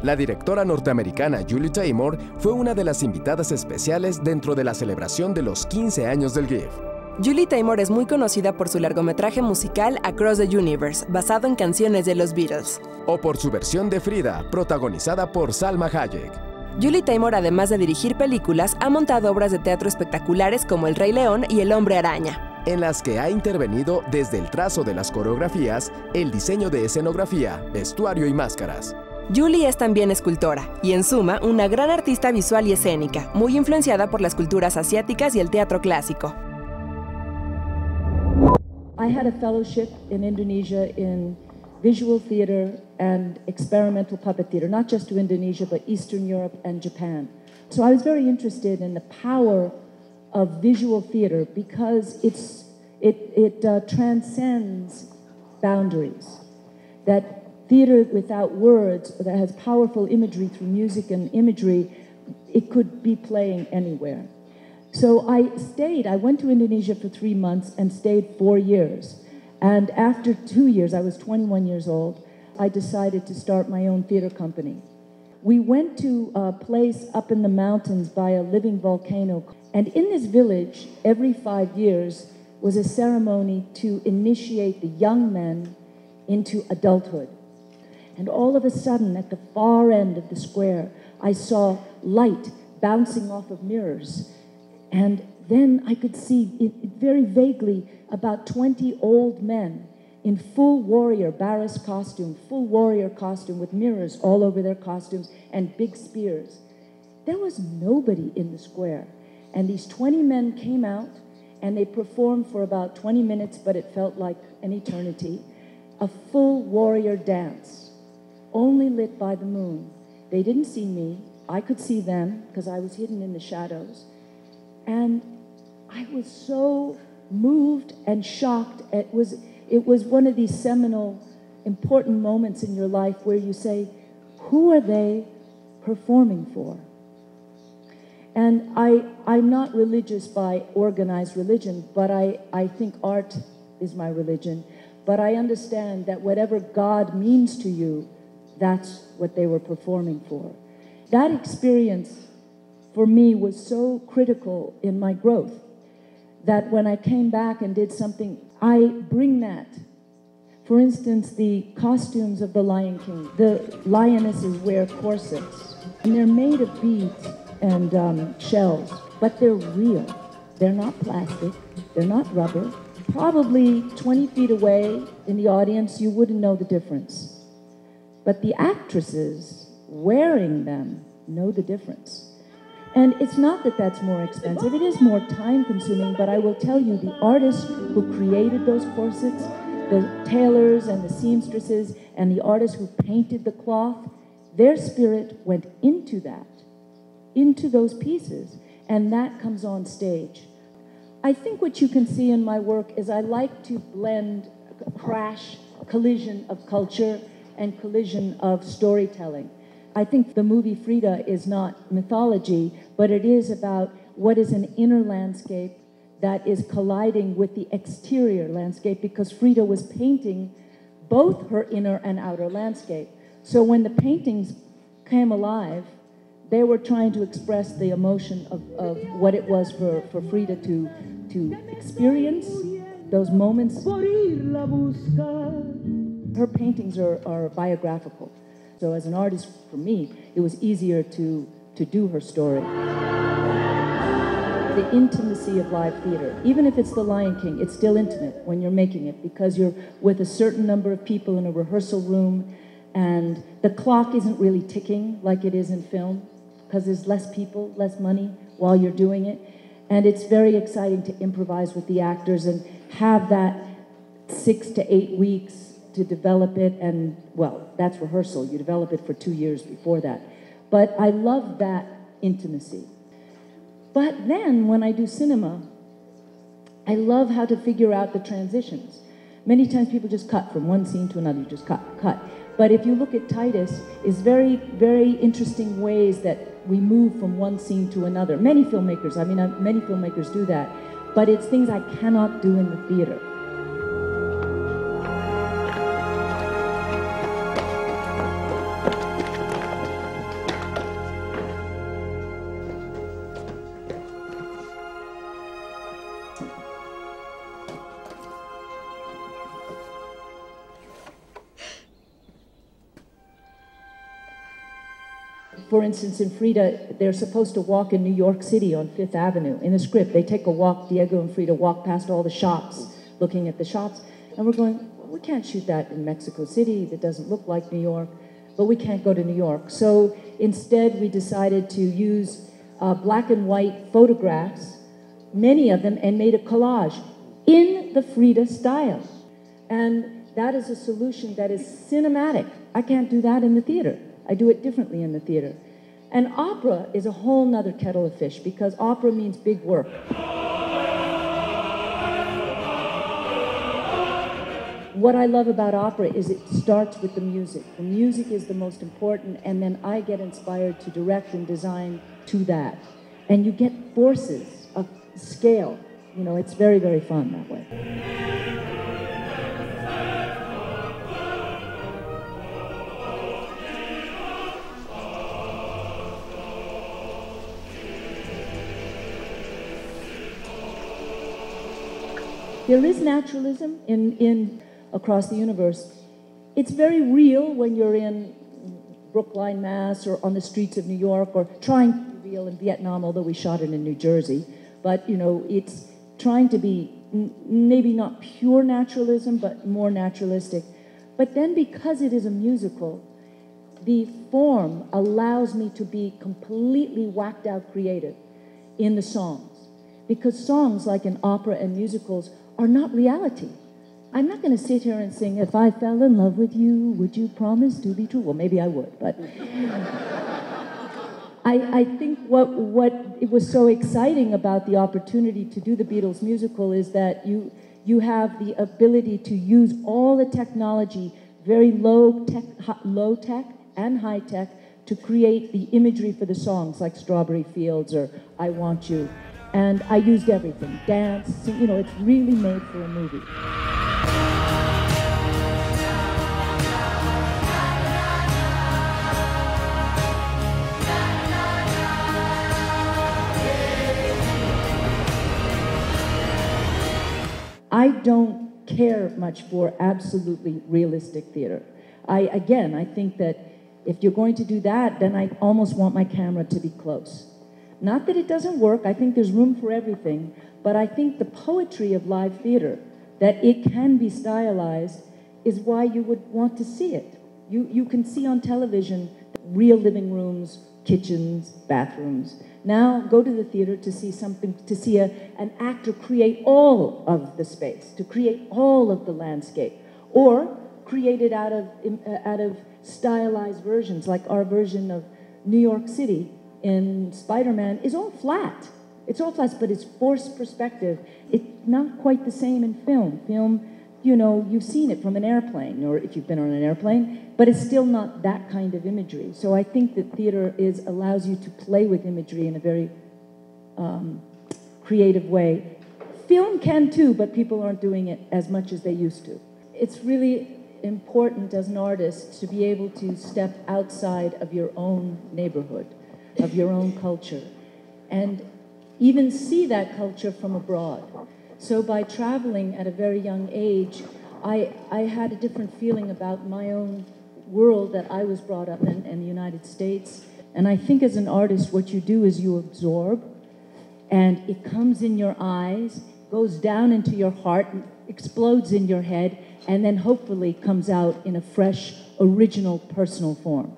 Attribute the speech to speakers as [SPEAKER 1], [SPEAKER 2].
[SPEAKER 1] La directora norteamericana Julie Taymor fue una de las invitadas especiales dentro de la celebración de los 15 años del GIFF.
[SPEAKER 2] Julie Taymor es muy conocida por su largometraje musical Across the Universe, basado en canciones de los Beatles.
[SPEAKER 1] O por su versión de Frida, protagonizada por Salma Hayek.
[SPEAKER 2] Julie Taymor, además de dirigir películas, ha montado obras de teatro espectaculares como El Rey León y El Hombre Araña,
[SPEAKER 1] en las que ha intervenido desde el trazo de las coreografías, el diseño de escenografía, vestuario y máscaras.
[SPEAKER 2] Julie es también escultora y, en suma, una gran artista visual y escénica, muy influenciada por las culturas asiáticas y el teatro clásico.
[SPEAKER 3] I had a fellowship in Indonesia in visual theater and experimental puppet theater, not just to Indonesia, but Eastern Europe and Japan. So I was very interested in the power of visual theater because it transcends boundaries. That theater without words, that has powerful imagery through music and imagery, it could be playing anywhere. So I went to Indonesia for 3 months and stayed 4 years. And after 2 years, I was 21 years old, I decided to start my own theater company. We went to a place up in the mountains by a living volcano. And in this village, every 5 years, was a ceremony to initiate the young men into adulthood. And all of a sudden, at the far end of the square, I saw light bouncing off of mirrors. And then I could see, very vaguely, about 20 old men in full warrior barras costume, full warrior costume with mirrors all over their costumes and big spears. There was nobody in the square. And these 20 men came out and they performed for about 20 minutes, but it felt like an eternity, a full warrior dance, only lit by the moon. They didn't see me. I could see them because I was hidden in the shadows. And I was so moved and shocked. It was one of these seminal, important moments in your life where you say, who are they performing for? And I'm not religious by organized religion, but I think art is my religion. But I understand that whatever God means to you, that's what they were performing for. That experience for me was so critical in my growth that when I came back and did something, I bring that. For instance, the costumes of the Lion King. The lionesses wear corsets, and they're made of beads and shells, but they're real. They're not plastic, they're not rubber. Probably 20 feet away in the audience, you wouldn't know the difference. But the actresses wearing them know the difference. And it's not that that's more expensive, it is more time-consuming, but I will tell you, the artists who created those corsets, the tailors and the seamstresses, and the artists who painted the cloth, their spirit went into that, into those pieces, and that comes on stage. I think what you can see in my work is I like to blend collision of culture and collision of storytelling. I think the movie Frida is not mythology, but it is about what is an inner landscape that is colliding with the exterior landscape, because Frida was painting both her inner and outer landscape. So when the paintings came alive, they were trying to express the emotion of what it was for Frida to experience those moments. Her paintings are biographical. So as an artist, for me, it was easier to do her story. The intimacy of live theater, even if it's The Lion King, it's still intimate when you're making it because you're with a certain number of people in a rehearsal room and the clock isn't really ticking like it is in film because there's less people, less money while you're doing it. And it's very exciting to improvise with the actors and have that 6 to 8 weeks to develop it, and well, that's rehearsal. You develop it for 2 years before that. But I love that intimacy. But then when I do cinema, I love how to figure out the transitions. Many times people just cut from one scene to another, you just cut. But if you look at Titus, it's very, very interesting ways that we move from one scene to another. Many filmmakers do that, but it's things I cannot do in the theater. for instance, in Frida, they're supposed to walk in New York City on Fifth Avenue. In the script, they take a walk, Diego and Frida walk past all the shops, looking at the shops, and we're going, well, we can't shoot that in Mexico City, that doesn't look like New York, but we can't go to New York. So instead, we decided to use black and white photographs, many of them, and made a collage in the Frida style. And that is a solution that is cinematic. I can't do that in the theater. I do it differently in the theater. And opera is a whole nother kettle of fish, because opera means big work. What I love about opera is it starts with the music. The music is the most important, and then I get inspired to direct and design to that. And you get forces of scale. You know, it's very, very fun that way. There is naturalism in across the universe. It's very real when you're in Brookline, Mass, or on the streets of New York, or trying to be real in Vietnam, although we shot it in New Jersey. But, you know, it's trying to be maybe not pure naturalism, but more naturalistic. But then because it is a musical, the form allows me to be completely whacked out creative in the songs. Because songs, like in opera and musicals, are not reality. I'm not going to sit here and sing, if I fell in love with you, would you promise to be true? Well, maybe I would, but I think what it was so exciting about the opportunity to do the Beatles musical is that you have the ability to use all the technology, very low tech and high tech, to create the imagery for the songs, like Strawberry Fields or I Want You. And I used everything, dance, you know, it's really made for a movie. I don't care much for absolutely realistic theater. I think that if you're going to do that, then I almost want my camera to be close. Not that it doesn't work, I think there's room for everything, but I think the poetry of live theater, that it can be stylized, is why you would want to see it. You can see on television real living rooms, kitchens, bathrooms. Now go to the theater to see something, to see an actor create all of the space, to create all of the landscape, or create it out of stylized versions, like our version of New York City in Spider-Man is all flat. It's all flat, but it's forced perspective. It's not quite the same in film. Film, you know, you've seen it from an airplane, or if you've been on an airplane, but it's still not that kind of imagery. So I think that theater allows you to play with imagery in a very creative way. Film can too, but people aren't doing it as much as they used to. It's really important as an artist to be able to step outside of your own neighborhood, of your own culture, and even see that culture from abroad. So by traveling at a very young age, I had a different feeling about my own world that I was brought up in the United States. And I think as an artist, what you do is you absorb, and it comes in your eyes, goes down into your heart, explodes in your head, and then hopefully comes out in a fresh, original, personal form.